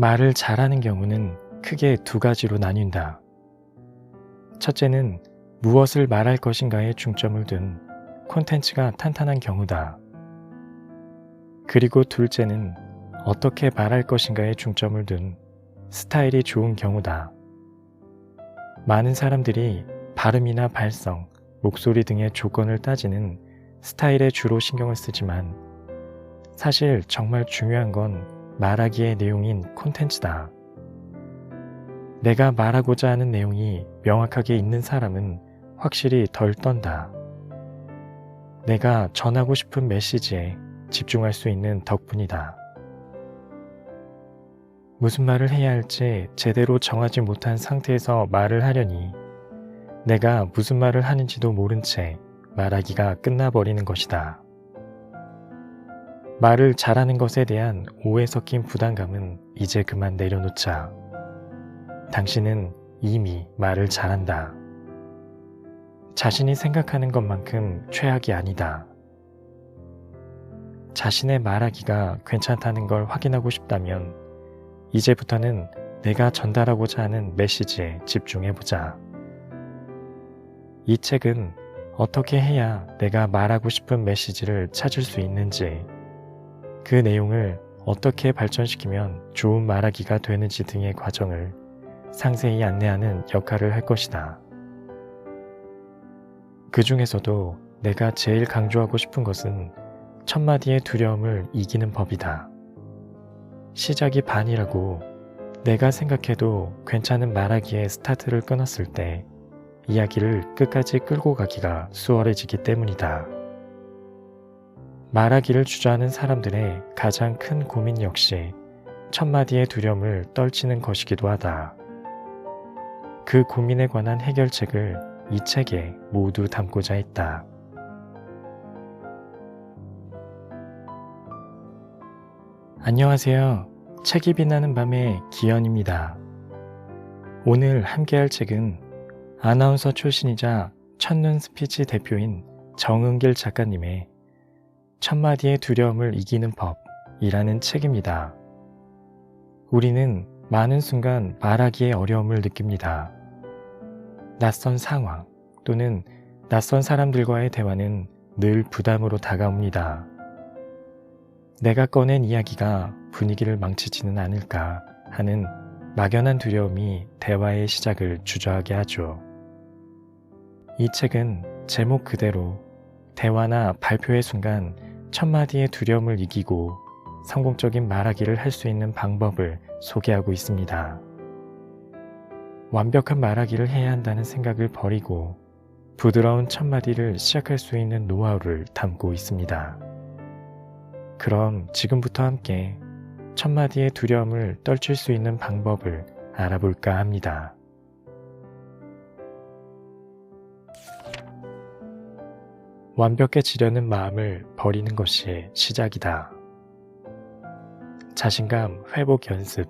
말을 잘하는 경우는 크게 두 가지로 나뉜다. 첫째는 무엇을 말할 것인가에 중점을 둔 콘텐츠가 탄탄한 경우다. 그리고 둘째는 어떻게 말할 것인가에 중점을 둔 스타일이 좋은 경우다. 많은 사람들이 발음이나 발성, 목소리 등의 조건을 따지는 스타일에 주로 신경을 쓰지만 사실 정말 중요한 건 말하기의 내용인 콘텐츠다. 내가 말하고자 하는 내용이 명확하게 있는 사람은 확실히 덜 떤다. 내가 전하고 싶은 메시지에 집중할 수 있는 덕분이다. 무슨 말을 해야 할지 제대로 정하지 못한 상태에서 말을 하려니 내가 무슨 말을 하는지도 모른 채 말하기가 끝나버리는 것이다. 말을 잘하는 것에 대한 오해 섞인 부담감은 이제 그만 내려놓자. 당신은 이미 말을 잘한다. 자신이 생각하는 것만큼 최악이 아니다. 자신의 말하기가 괜찮다는 걸 확인하고 싶다면 이제부터는 내가 전달하고자 하는 메시지에 집중해보자. 이 책은 어떻게 해야 내가 말하고 싶은 메시지를 찾을 수 있는지, 그 내용을 어떻게 발전시키면 좋은 말하기가 되는지 등의 과정을 상세히 안내하는 역할을 할 것이다. 그 중에서도 내가 제일 강조하고 싶은 것은 첫마디의 두려움을 이기는 법이다. 시작이 반이라고 내가 생각해도 괜찮은 말하기에 스타트를 끊었을 때 이야기를 끝까지 끌고 가기가 수월해지기 때문이다. 말하기를 주저하는 사람들의 가장 큰 고민 역시 첫마디의 두려움을 떨치는 것이기도 하다. 그 고민에 관한 해결책을 이 책에 모두 담고자 했다. 안녕하세요. 책이 빛나는 밤의 기현입니다. 오늘 함께할 책은 아나운서 출신이자 첫눈 스피치 대표인 정은길 작가님의 첫마디의 두려움을 이기는 법이라는 책입니다. 우리는 많은 순간 말하기에 어려움을 느낍니다. 낯선 상황 또는 낯선 사람들과의 대화는 늘 부담으로 다가옵니다. 내가 꺼낸 이야기가 분위기를 망치지는 않을까 하는 막연한 두려움이 대화의 시작을 주저하게 하죠. 이 책은 제목 그대로 대화나 발표의 순간 첫마디의 두려움을 이기고 성공적인 말하기를 할 수 있는 방법을 소개하고 있습니다. 완벽한 말하기를 해야 한다는 생각을 버리고 부드러운 첫마디를 시작할 수 있는 노하우를 담고 있습니다. 그럼 지금부터 함께 첫마디의 두려움을 떨칠 수 있는 방법을 알아볼까 합니다. 완벽해지려는 마음을 버리는 것이 시작이다. 자신감 회복 연습.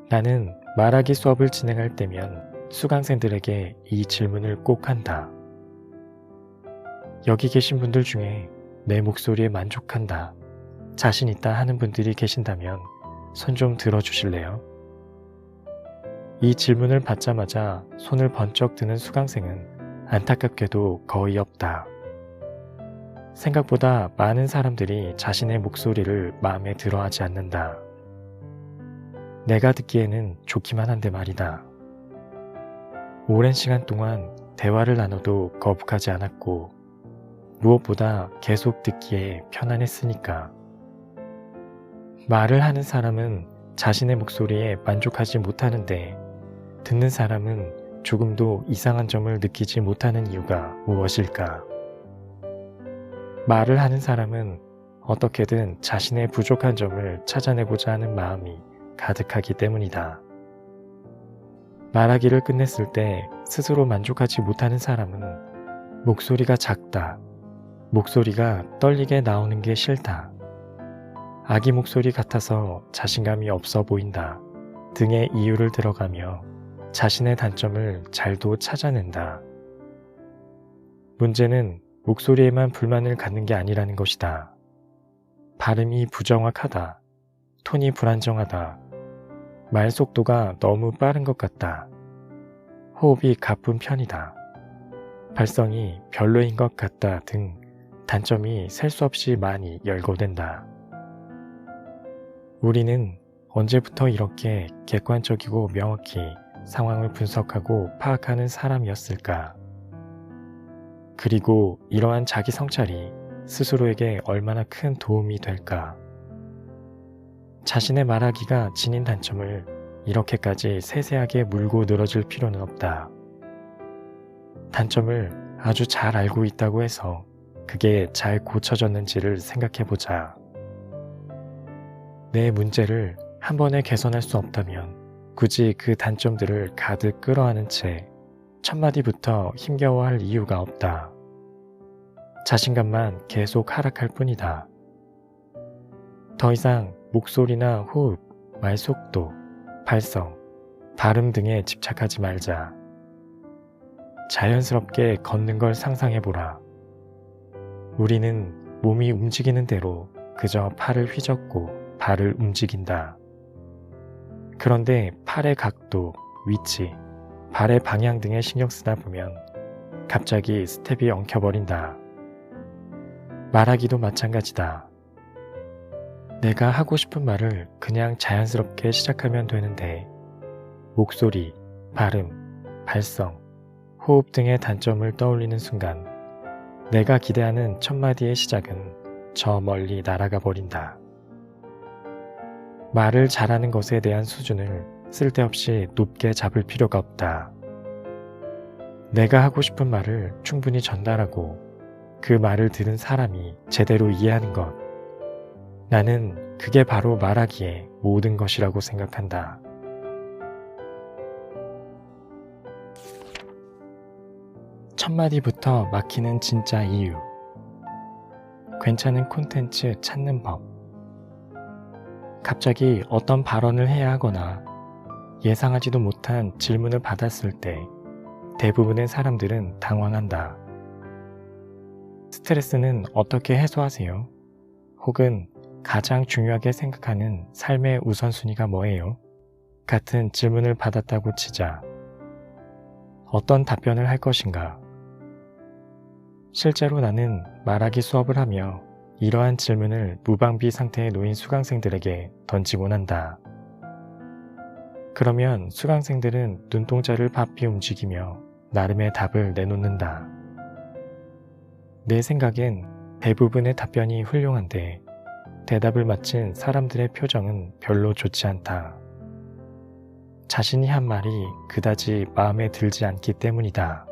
나는 말하기 수업을 진행할 때면 수강생들에게 이 질문을 꼭 한다. 여기 계신 분들 중에 내 목소리에 만족한다, 자신 있다 하는 분들이 계신다면 손 좀 들어주실래요? 이 질문을 받자마자 손을 번쩍 드는 수강생은 안타깝게도 거의 없다. 생각보다 많은 사람들이 자신의 목소리를 마음에 들어하지 않는다. 내가 듣기에는 좋기만 한데 말이다. 오랜 시간 동안 대화를 나눠도 거북하지 않았고 무엇보다 계속 듣기에 편안했으니까. 말을 하는 사람은 자신의 목소리에 만족하지 못하는데 듣는 사람은 조금도 이상한 점을 느끼지 못하는 이유가 무엇일까? 말을 하는 사람은 어떻게든 자신의 부족한 점을 찾아내고자 하는 마음이 가득하기 때문이다. 말하기를 끝냈을 때 스스로 만족하지 못하는 사람은 목소리가 작다, 목소리가 떨리게 나오는 게 싫다, 아기 목소리 같아서 자신감이 없어 보인다 등의 이유를 들어가며 자신의 단점을 잘도 찾아낸다. 문제는 목소리에만 불만을 갖는 게 아니라는 것이다. 발음이 부정확하다, 톤이 불안정하다. 말 속도가 너무 빠른 것 같다. 호흡이 가쁜 편이다. 발성이 별로인 것 같다 등 단점이 셀 수 없이 많이 열거된다. 우리는 언제부터 이렇게 객관적이고 명확히 상황을 분석하고 파악하는 사람이었을까? 그리고 이러한 자기 성찰이 스스로에게 얼마나 큰 도움이 될까? 자신의 말하기가 지닌 단점을 이렇게까지 세세하게 물고 늘어질 필요는 없다. 단점을 아주 잘 알고 있다고 해서 그게 잘 고쳐졌는지를 생각해보자. 내 문제를 한 번에 개선할 수 없다면 굳이 그 단점들을 가득 끌어안은 채 첫마디부터 힘겨워할 이유가 없다. 자신감만 계속 하락할 뿐이다. 더 이상 목소리나 호흡, 말 속도, 발성, 발음 등에 집착하지 말자. 자연스럽게 걷는 걸 상상해보라. 우리는 몸이 움직이는 대로 그저 팔을 휘젓고 발을 움직인다. 그런데 팔의 각도, 위치, 발의 방향 등에 신경 쓰다 보면 갑자기 스텝이 엉켜버린다. 말하기도 마찬가지다. 내가 하고 싶은 말을 그냥 자연스럽게 시작하면 되는데 목소리, 발음, 발성, 호흡 등의 단점을 떠올리는 순간 내가 기대하는 첫 마디의 시작은 저 멀리 날아가 버린다. 말을 잘하는 것에 대한 수준을 쓸데없이 높게 잡을 필요가 없다. 내가 하고 싶은 말을 충분히 전달하고 그 말을 들은 사람이 제대로 이해하는 것. 나는 그게 바로 말하기의 모든 것이라고 생각한다. 첫 마디부터 막히는 진짜 이유. 괜찮은 콘텐츠 찾는 법. 갑자기 어떤 발언을 해야 하거나 예상하지도 못한 질문을 받았을 때 대부분의 사람들은 당황한다. 스트레스는 어떻게 해소하세요? 혹은 가장 중요하게 생각하는 삶의 우선순위가 뭐예요? 같은 질문을 받았다고 치자. 어떤 답변을 할 것인가? 실제로 나는 말하기 수업을 하며 이러한 질문을 무방비 상태에 놓인 수강생들에게 던지곤 한다. 그러면 수강생들은 눈동자를 바삐 움직이며 나름의 답을 내놓는다. 내 생각엔 대부분의 답변이 훌륭한데 대답을 마친 사람들의 표정은 별로 좋지 않다. 자신이 한 말이 그다지 마음에 들지 않기 때문이다.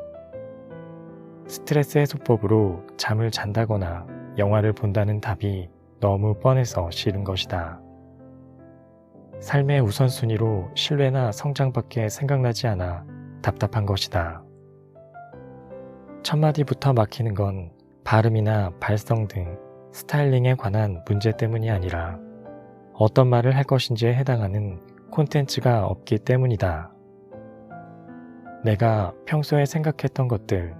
스트레스 해소법으로 잠을 잔다거나 영화를 본다는 답이 너무 뻔해서 싫은 것이다. 삶의 우선순위로 신뢰나 성장밖에 생각나지 않아 답답한 것이다. 첫 마디부터 막히는 건 발음이나 발성 등 스타일링에 관한 문제 때문이 아니라 어떤 말을 할 것인지에 해당하는 콘텐츠가 없기 때문이다. 내가 평소에 생각했던 것들,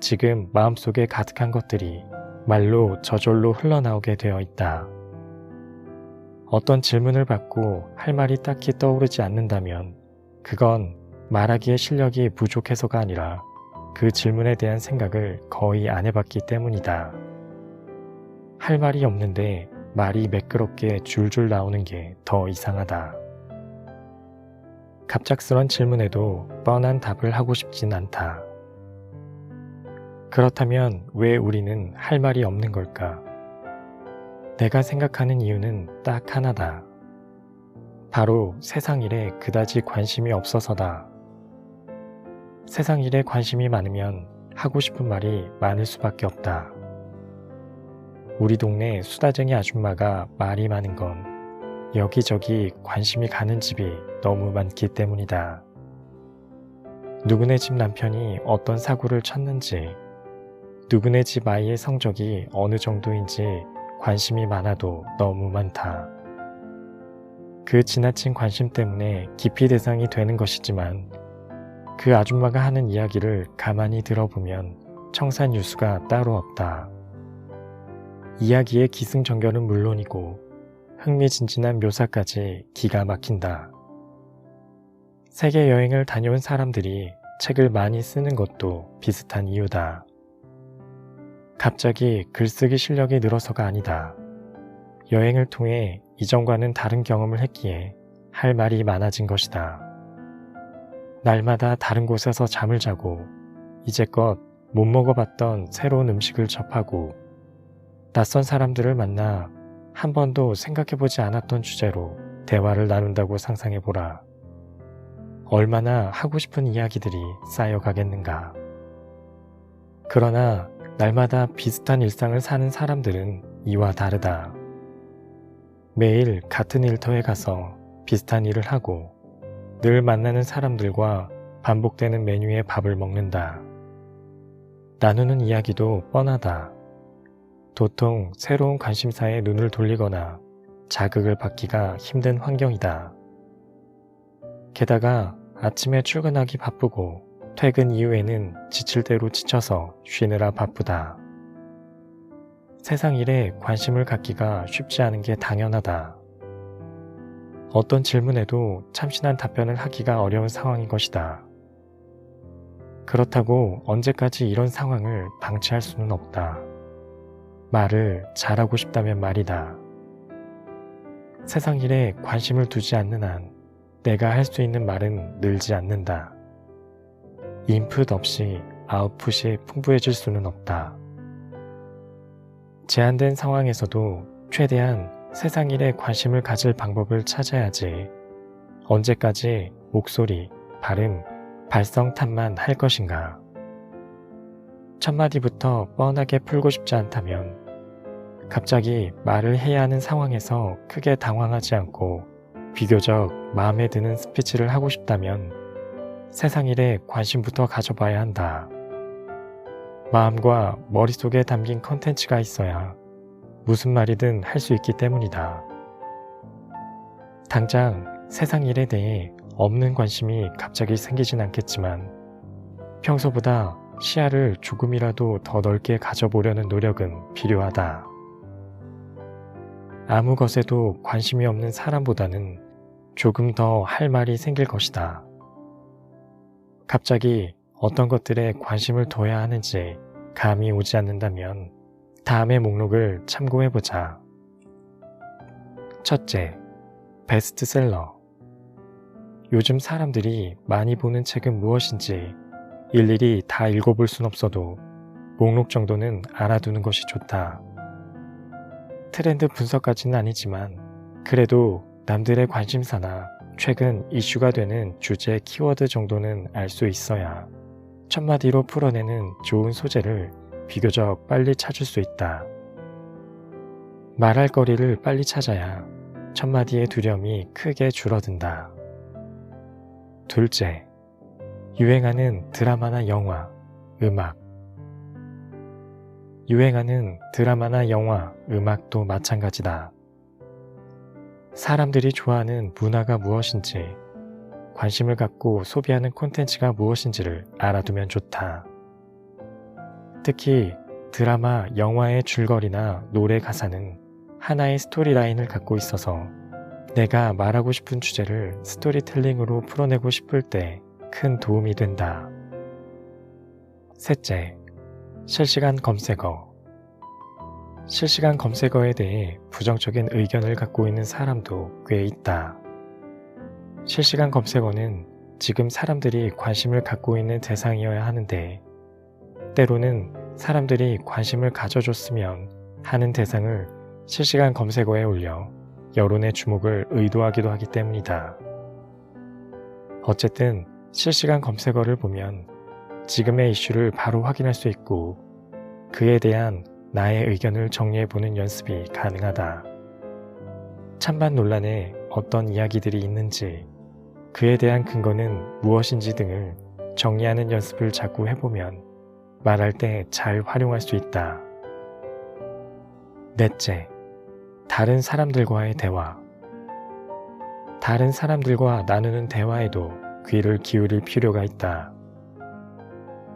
지금 마음속에 가득한 것들이 말로 저절로 흘러나오게 되어 있다. 어떤 질문을 받고 할 말이 딱히 떠오르지 않는다면 그건 말하기의 실력이 부족해서가 아니라 그 질문에 대한 생각을 거의 안 해봤기 때문이다. 할 말이 없는데 말이 매끄럽게 줄줄 나오는 게 더 이상하다. 갑작스런 질문에도 뻔한 답을 하고 싶진 않다. 그렇다면 왜 우리는 할 말이 없는 걸까? 내가 생각하는 이유는 딱 하나다. 바로 세상 일에 그다지 관심이 없어서다. 세상 일에 관심이 많으면 하고 싶은 말이 많을 수밖에 없다. 우리 동네 수다쟁이 아줌마가 말이 많은 건 여기저기 관심이 가는 집이 너무 많기 때문이다. 누구네 집 남편이 어떤 사고를 쳤는지, 누구네 집 아이의 성적이 어느 정도인지 관심이 많아도 너무 많다. 그 지나친 관심 때문에 기피 대상이 되는 것이지만 그 아줌마가 하는 이야기를 가만히 들어보면 청산유수가 따로 없다. 이야기의 기승전결은 물론이고 흥미진진한 묘사까지 기가 막힌다. 세계 여행을 다녀온 사람들이 책을 많이 쓰는 것도 비슷한 이유다. 갑자기 글쓰기 실력이 늘어서가 아니다. 여행을 통해 이전과는 다른 경험을 했기에 할 말이 많아진 것이다. 날마다 다른 곳에서 잠을 자고 이제껏 못 먹어봤던 새로운 음식을 접하고 낯선 사람들을 만나 한 번도 생각해보지 않았던 주제로 대화를 나눈다고 상상해보라. 얼마나 하고 싶은 이야기들이 쌓여가겠는가. 그러나 날마다 비슷한 일상을 사는 사람들은 이와 다르다. 매일 같은 일터에 가서 비슷한 일을 하고 늘 만나는 사람들과 반복되는 메뉴의 밥을 먹는다. 나누는 이야기도 뻔하다. 도통 새로운 관심사에 눈을 돌리거나 자극을 받기가 힘든 환경이다. 게다가 아침에 출근하기 바쁘고 퇴근 이후에는 지칠 대로 지쳐서 쉬느라 바쁘다. 세상 일에 관심을 갖기가 쉽지 않은 게 당연하다. 어떤 질문에도 참신한 답변을 하기가 어려운 상황인 것이다. 그렇다고 언제까지 이런 상황을 방치할 수는 없다. 말을 잘하고 싶다면 말이다. 세상 일에 관심을 두지 않는 한 내가 할 수 있는 말은 늘지 않는다. 인풋 없이 아웃풋이 풍부해질 수는 없다. 제한된 상황에서도 최대한 세상 일에 관심을 가질 방법을 찾아야지 언제까지 목소리, 발음, 발성 탓만 할 것인가. 첫마디부터 뻔하게 풀고 싶지 않다면 갑자기 말을 해야 하는 상황에서 크게 당황하지 않고 비교적 마음에 드는 스피치를 하고 싶다면 세상 일에 관심부터 가져봐야 한다. 마음과 머릿속에 담긴 컨텐츠가 있어야 무슨 말이든 할 수 있기 때문이다. 당장 세상 일에 대해 없는 관심이 갑자기 생기진 않겠지만 평소보다 시야를 조금이라도 더 넓게 가져보려는 노력은 필요하다. 아무 것에도 관심이 없는 사람보다는 조금 더 할 말이 생길 것이다. 갑자기 어떤 것들에 관심을 둬야 하는지 감이 오지 않는다면 다음의 목록을 참고해보자. 첫째, 베스트셀러. 요즘 사람들이 많이 보는 책은 무엇인지 일일이 다 읽어볼 순 없어도 목록 정도는 알아두는 것이 좋다. 트렌드 분석까지는 아니지만 그래도 남들의 관심사나 최근 이슈가 되는 주제 키워드 정도는 알 수 있어야 첫마디로 풀어내는 좋은 소재를 비교적 빨리 찾을 수 있다. 말할 거리를 빨리 찾아야 첫마디의 두려움이 크게 줄어든다. 둘째, 유행하는 드라마나 영화, 음악. 유행하는 드라마나 영화, 음악도 마찬가지다. 사람들이 좋아하는 문화가 무엇인지, 관심을 갖고 소비하는 콘텐츠가 무엇인지를 알아두면 좋다. 특히 드라마, 영화의 줄거리나 노래 가사는 하나의 스토리라인을 갖고 있어서 내가 말하고 싶은 주제를 스토리텔링으로 풀어내고 싶을 때 큰 도움이 된다. 셋째, 실시간 검색어. 실시간 검색어에 대해 부정적인 의견을 갖고 있는 사람도 꽤 있다. 실시간 검색어는 지금 사람들이 관심을 갖고 있는 대상이어야 하는데 때로는 사람들이 관심을 가져줬으면 하는 대상을 실시간 검색어에 올려 여론의 주목을 의도하기도 하기 때문이다. 어쨌든 실시간 검색어를 보면 지금의 이슈를 바로 확인할 수 있고 그에 대한 나의 의견을 정리해보는 연습이 가능하다. 찬반 논란에 어떤 이야기들이 있는지, 그에 대한 근거는 무엇인지 등을 정리하는 연습을 자꾸 해보면 말할 때 잘 활용할 수 있다. 넷째, 다른 사람들과의 대화. 다른 사람들과 나누는 대화에도 귀를 기울일 필요가 있다.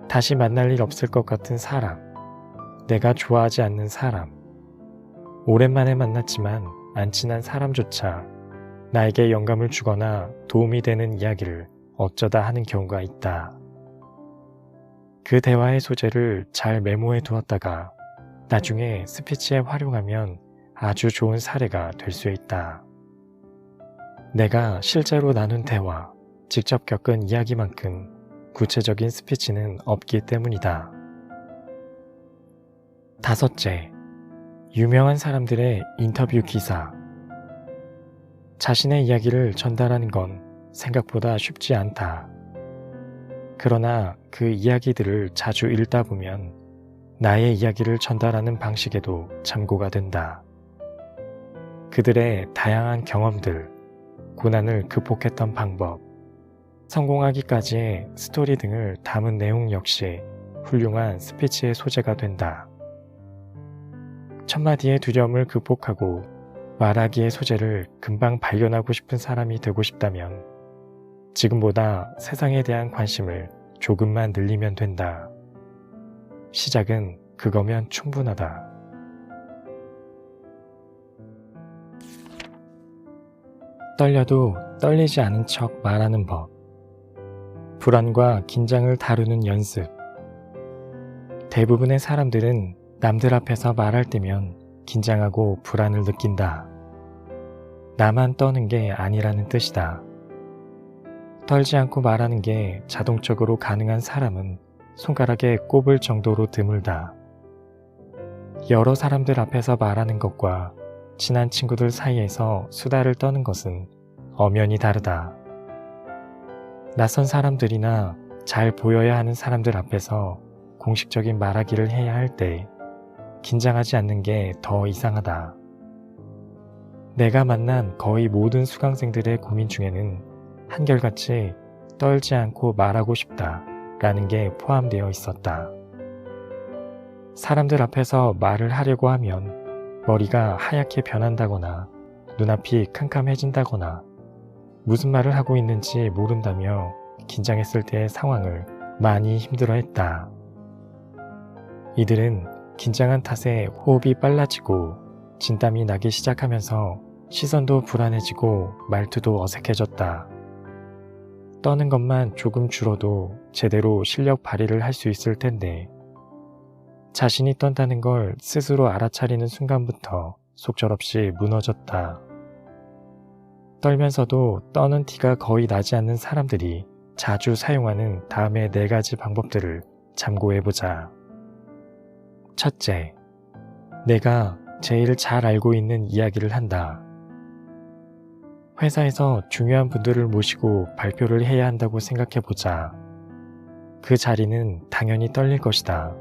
다시 만날 일 없을 것 같은 사람, 내가 좋아하지 않는 사람, 오랜만에 만났지만 안 친한 사람조차 나에게 영감을 주거나 도움이 되는 이야기를 어쩌다 하는 경우가 있다. 그 대화의 소재를 잘 메모해 두었다가 나중에 스피치에 활용하면 아주 좋은 사례가 될 수 있다. 내가 실제로 나눈 대화, 직접 겪은 이야기만큼 구체적인 스피치는 없기 때문이다. 5째, 유명한 사람들의 인터뷰 기사. 자신의 이야기를 전달하는 건 생각보다 쉽지 않다. 그러나 그 이야기들을 자주 읽다 보면 나의 이야기를 전달하는 방식에도 참고가 된다. 그들의 다양한 경험들, 고난을 극복했던 방법, 성공하기까지의 스토리 등을 담은 내용 역시 훌륭한 스피치의 소재가 된다. 첫마디의 두려움을 극복하고 말하기의 소재를 금방 발견하고 싶은 사람이 되고 싶다면 지금보다 세상에 대한 관심을 조금만 늘리면 된다. 시작은 그거면 충분하다. 떨려도 떨리지 않은 척 말하는 법. 불안과 긴장을 다루는 연습. 대부분의 사람들은 남들 앞에서 말할 때면 긴장하고 불안을 느낀다. 나만 떠는 게 아니라는 뜻이다. 떨지 않고 말하는 게 자동적으로 가능한 사람은 손가락에 꼽을 정도로 드물다. 여러 사람들 앞에서 말하는 것과 친한 친구들 사이에서 수다를 떠는 것은 엄연히 다르다. 낯선 사람들이나 잘 보여야 하는 사람들 앞에서 공식적인 말하기를 해야 할 때 긴장하지 않는 게 더 이상하다. 내가 만난 거의 모든 수강생들의 고민 중에는 한결같이 떨지 않고 말하고 싶다 라는 게 포함되어 있었다. 사람들 앞에서 말을 하려고 하면 머리가 하얗게 변한다거나 눈앞이 캄캄해진다거나 무슨 말을 하고 있는지 모른다며 긴장했을 때의 상황을 많이 힘들어했다. 이들은 긴장한 탓에 호흡이 빨라지고 진땀이 나기 시작하면서 시선도 불안해지고 말투도 어색해졌다. 떠는 것만 조금 줄어도 제대로 실력 발휘를 할 수 있을 텐데 자신이 떤다는 걸 스스로 알아차리는 순간부터 속절없이 무너졌다. 떨면서도 떠는 티가 거의 나지 않는 사람들이 자주 사용하는 다음의 4가지 방법들을 참고해보자. 첫째, 내가 제일 잘 알고 있는 이야기를 한다. 회사에서 중요한 분들을 모시고 발표를 해야 한다고 생각해보자. 그 자리는 당연히 떨릴 것이다.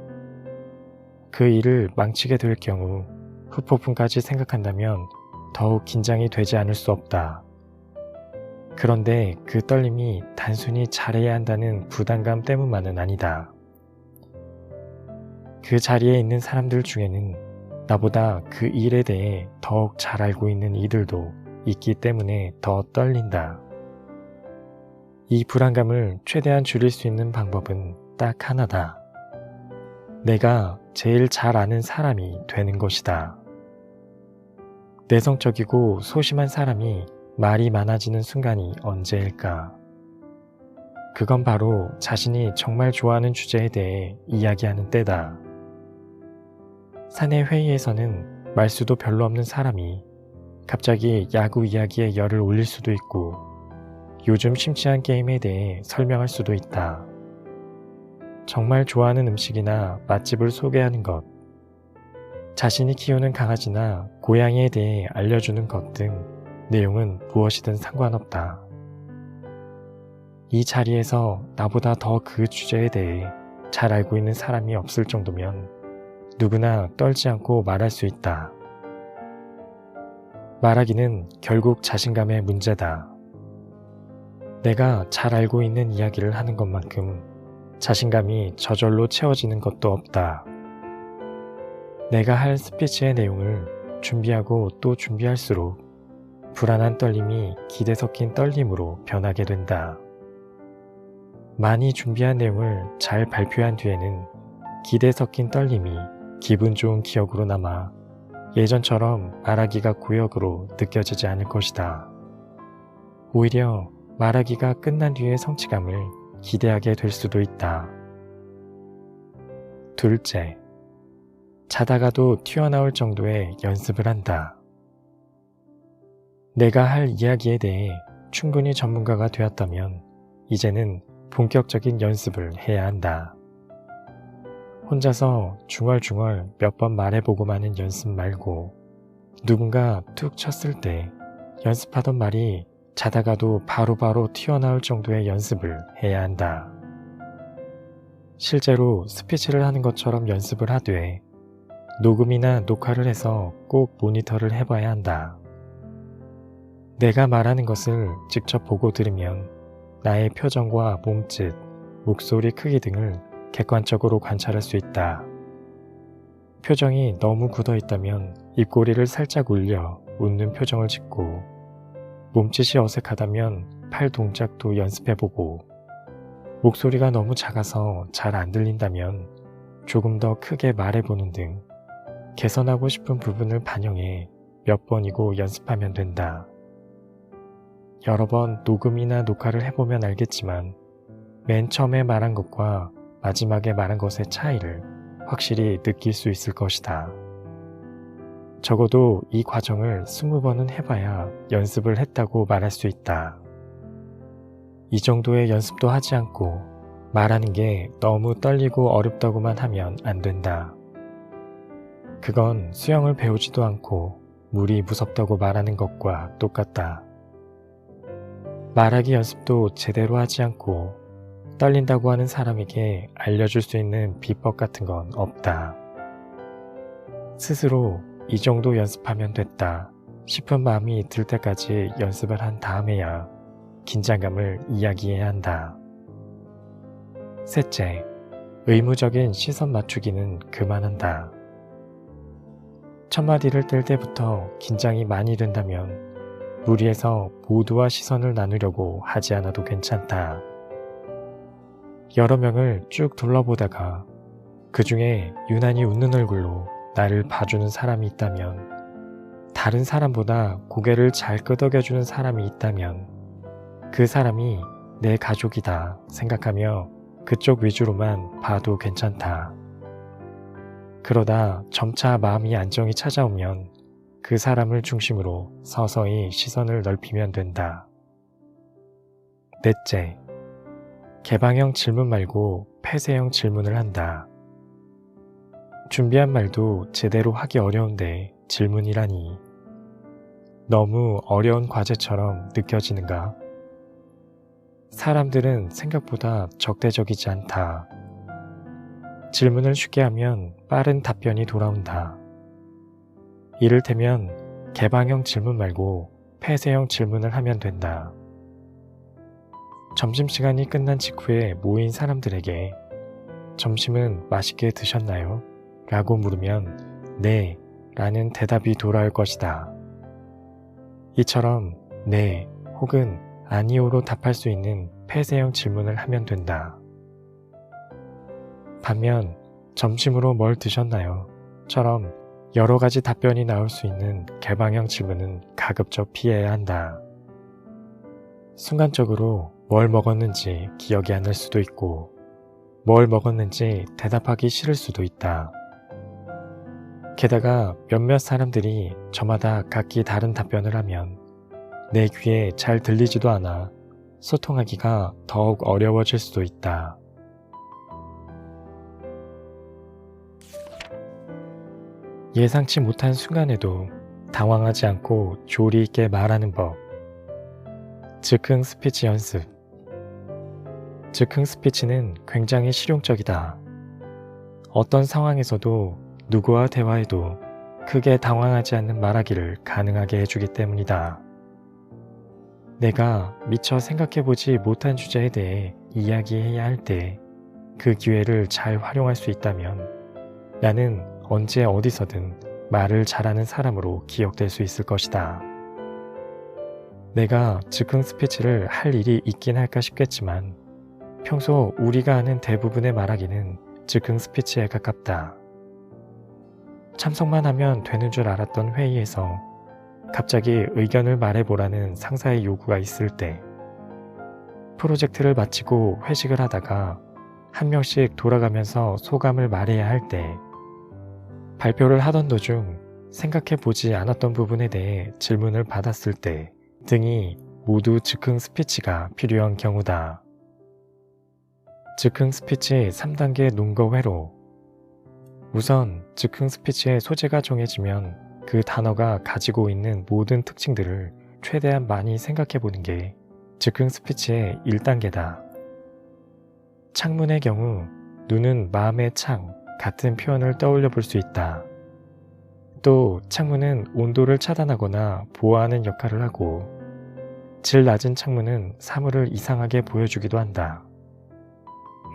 그 일을 망치게 될 경우 후폭풍까지 생각한다면 더욱 긴장이 되지 않을 수 없다. 그런데 그 떨림이 단순히 잘해야 한다는 부담감 때문만은 아니다. 그 자리에 있는 사람들 중에는 나보다 그 일에 대해 더욱 잘 알고 있는 이들도 있기 때문에 더 떨린다. 이 불안감을 최대한 줄일 수 있는 방법은 딱 하나다. 내가 제일 잘 아는 사람이 되는 것이다. 내성적이고 소심한 사람이 말이 많아지는 순간이 언제일까? 그건 바로 자신이 정말 좋아하는 주제에 대해 이야기하는 때다. 사내 회의에서는 말수도 별로 없는 사람이 갑자기 야구 이야기에 열을 올릴 수도 있고 요즘 심취한 게임에 대해 설명할 수도 있다. 정말 좋아하는 음식이나 맛집을 소개하는 것, 자신이 키우는 강아지나 고양이에 대해 알려주는 것 등 내용은 무엇이든 상관없다. 이 자리에서 나보다 더 그 주제에 대해 잘 알고 있는 사람이 없을 정도면 누구나 떨지 않고 말할 수 있다. 말하기는 결국 자신감의 문제다. 내가 잘 알고 있는 이야기를 하는 것만큼 자신감이 저절로 채워지는 것도 없다. 내가 할 스피치의 내용을 준비하고 또 준비할수록 불안한 떨림이 기대 섞인 떨림으로 변하게 된다. 많이 준비한 내용을 잘 발표한 뒤에는 기대 섞인 떨림이 기분 좋은 기억으로 남아 예전처럼 말하기가 구역으로 느껴지지 않을 것이다. 오히려 말하기가 끝난 뒤의 성취감을 기대하게 될 수도 있다. 둘째, 자다가도 튀어나올 정도의 연습을 한다. 내가 할 이야기에 대해 충분히 전문가가 되었다면 이제는 본격적인 연습을 해야 한다. 혼자서 중얼중얼 몇 번 말해보고 마는 연습 말고 누군가 툭 쳤을 때 연습하던 말이 자다가도 바로바로 튀어나올 정도의 연습을 해야 한다. 실제로 스피치를 하는 것처럼 연습을 하되 녹음이나 녹화를 해서 꼭 모니터를 해봐야 한다. 내가 말하는 것을 직접 보고 들으면 나의 표정과 몸짓, 목소리 크기 등을 객관적으로 관찰할 수 있다. 표정이 너무 굳어 있다면 입꼬리를 살짝 올려 웃는 표정을 짓고, 몸짓이 어색하다면 팔 동작도 연습해보고, 목소리가 너무 작아서 잘 안 들린다면 조금 더 크게 말해보는 등 개선하고 싶은 부분을 반영해 몇 번이고 연습하면 된다. 여러 번 녹음이나 녹화를 해보면 알겠지만 맨 처음에 말한 것과 마지막에 말한 것의 차이를 확실히 느낄 수 있을 것이다. 적어도 이 과정을 20번은 해봐야 연습을 했다고 말할 수 있다. 이 정도의 연습도 하지 않고 말하는 게 너무 떨리고 어렵다고만 하면 안 된다. 그건 수영을 배우지도 않고 물이 무섭다고 말하는 것과 똑같다. 말하기 연습도 제대로 하지 않고 떨린다고 하는 사람에게 알려줄 수 있는 비법 같은 건 없다. 스스로 이 정도 연습하면 됐다 싶은 마음이 들 때까지 연습을 한 다음에야 긴장감을 이야기해야 한다. 셋째, 의무적인 시선 맞추기는 그만한다. 첫 마디를 뗄 때부터 긴장이 많이 된다면 무리해서 모두와 시선을 나누려고 하지 않아도 괜찮다. 여러 명을 쭉 둘러보다가 그 중에 유난히 웃는 얼굴로 나를 봐주는 사람이 있다면, 다른 사람보다 고개를 잘 끄덕여주는 사람이 있다면 그 사람이 내 가족이다 생각하며 그쪽 위주로만 봐도 괜찮다. 그러다 점차 마음이 안정이 찾아오면 그 사람을 중심으로 서서히 시선을 넓히면 된다. 넷째, 개방형 질문 말고 폐쇄형 질문을 한다. 준비한 말도 제대로 하기 어려운데 질문이라니. 너무 어려운 과제처럼 느껴지는가? 사람들은 생각보다 적대적이지 않다. 질문을 쉽게 하면 빠른 답변이 돌아온다. 이를테면 개방형 질문 말고 폐쇄형 질문을 하면 된다. 점심시간이 끝난 직후에 모인 사람들에게 점심은 맛있게 드셨나요? 라고 물으면 네 라는 대답이 돌아올 것이다. 이처럼 네 혹은 아니오로 답할 수 있는 폐쇄형 질문을 하면 된다. 반면 점심으로 뭘 드셨나요? 처럼 여러 가지 답변이 나올 수 있는 개방형 질문은 가급적 피해야 한다. 순간적으로 뭘 먹었는지 기억이 안 날 수도 있고 뭘 먹었는지 대답하기 싫을 수도 있다. 게다가 몇몇 사람들이 저마다 각기 다른 답변을 하면 내 귀에 잘 들리지도 않아 소통하기가 더욱 어려워질 수도 있다. 예상치 못한 순간에도 당황하지 않고 조리 있게 말하는 법. 즉흥 스피치 연습. 즉흥 스피치는 굉장히 실용적이다. 어떤 상황에서도 누구와 대화해도 크게 당황하지 않는 말하기를 가능하게 해주기 때문이다. 내가 미처 생각해보지 못한 주제에 대해 이야기해야 할 때 그 기회를 잘 활용할 수 있다면 나는 언제 어디서든 말을 잘하는 사람으로 기억될 수 있을 것이다. 내가 즉흥 스피치를 할 일이 있긴 할까 싶겠지만 평소 우리가 하는 대부분의 말하기는 즉흥 스피치에 가깝다. 참석만 하면 되는 줄 알았던 회의에서 갑자기 의견을 말해보라는 상사의 요구가 있을 때, 프로젝트를 마치고 회식을 하다가 한 명씩 돌아가면서 소감을 말해야 할 때, 발표를 하던 도중 생각해보지 않았던 부분에 대해 질문을 받았을 때 등이 모두 즉흥 스피치가 필요한 경우다. 즉흥 스피치 3단계 논거 회로. 우선 즉흥 스피치의 소재가 정해지면 그 단어가 가지고 있는 모든 특징들을 최대한 많이 생각해보는 게 즉흥 스피치의 1단계다. 창문의 경우 눈은 마음의 창 같은 표현을 떠올려 볼 수 있다. 또 창문은 온도를 차단하거나 보호하는 역할을 하고, 질 낮은 창문은 사물을 이상하게 보여주기도 한다.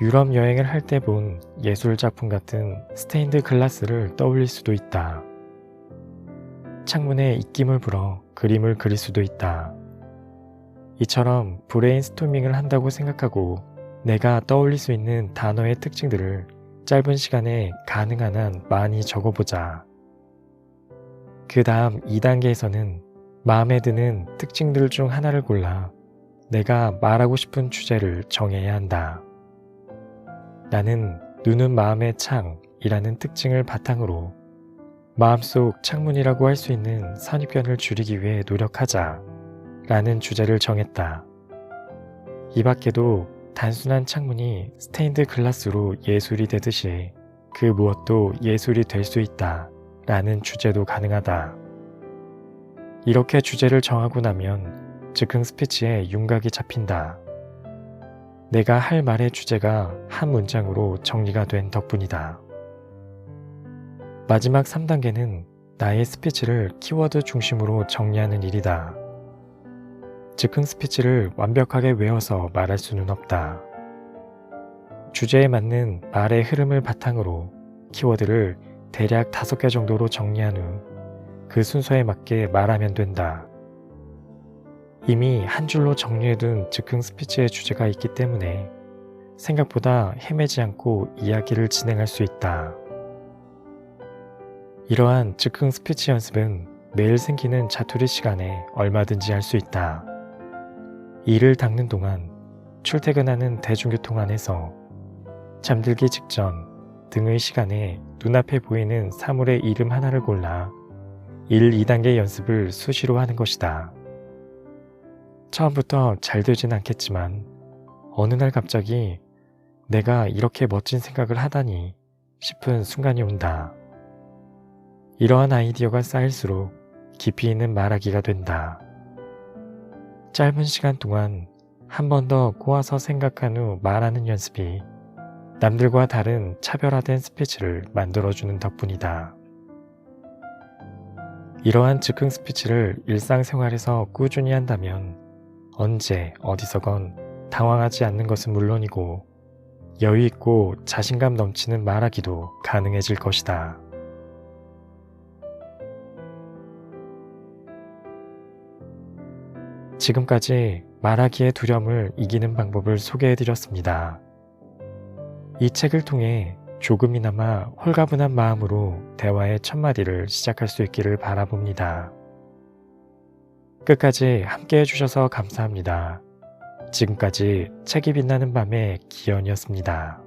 유럽 여행을 할 때 본 예술 작품 같은 스테인드 글라스를 떠올릴 수도 있다. 창문에 입김을 불어 그림을 그릴 수도 있다. 이처럼 브레인스토밍을 한다고 생각하고 내가 떠올릴 수 있는 단어의 특징들을 짧은 시간에 가능한 한 많이 적어보자. 그 다음 2단계에서는 마음에 드는 특징들 중 하나를 골라 내가 말하고 싶은 주제를 정해야 한다. 나는 눈은 마음의 창이라는 특징을 바탕으로 마음속 창문이라고 할 수 있는 선입견을 줄이기 위해 노력하자 라는 주제를 정했다. 이 밖에도 단순한 창문이 스테인드 글라스로 예술이 되듯이 그 무엇도 예술이 될 수 있다 라는 주제도 가능하다. 이렇게 주제를 정하고 나면 즉흥 스피치에 윤곽이 잡힌다. 내가 할 말의 주제가 한 문장으로 정리가 된 덕분이다. 마지막 3단계는 나의 스피치를 키워드 중심으로 정리하는 일이다. 즉흥 스피치를 완벽하게 외워서 말할 수는 없다. 주제에 맞는 말의 흐름을 바탕으로 키워드를 대략 5개 정도로 정리한 후 그 순서에 맞게 말하면 된다. 이미 한 줄로 정리해둔 즉흥 스피치의 주제가 있기 때문에 생각보다 헤매지 않고 이야기를 진행할 수 있다. 이러한 즉흥 스피치 연습은 매일 생기는 자투리 시간에 얼마든지 할 수 있다. 이를 닦는 동안, 출퇴근하는 대중교통 안에서, 잠들기 직전 등의 시간에 눈앞에 보이는 사물의 이름 하나를 골라 1, 2단계 연습을 수시로 하는 것이다. 처음부터 잘 되진 않겠지만 어느 날 갑자기 내가 이렇게 멋진 생각을 하다니 싶은 순간이 온다. 이러한 아이디어가 쌓일수록 깊이 있는 말하기가 된다. 짧은 시간 동안 한 번 더 꼬아서 생각한 후 말하는 연습이 남들과 다른 차별화된 스피치를 만들어주는 덕분이다. 이러한 즉흥 스피치를 일상생활에서 꾸준히 한다면 언제 어디서건 당황하지 않는 것은 물론이고 여유있고 자신감 넘치는 말하기도 가능해질 것이다. 지금까지 말하기의 두려움을 이기는 방법을 소개해드렸습니다. 이 책을 통해 조금이나마 홀가분한 마음으로 대화의 첫마디를 시작할 수 있기를 바라봅니다. 끝까지 함께 해주셔서 감사합니다. 지금까지 책이 빛나는 밤의 기현이었습니다.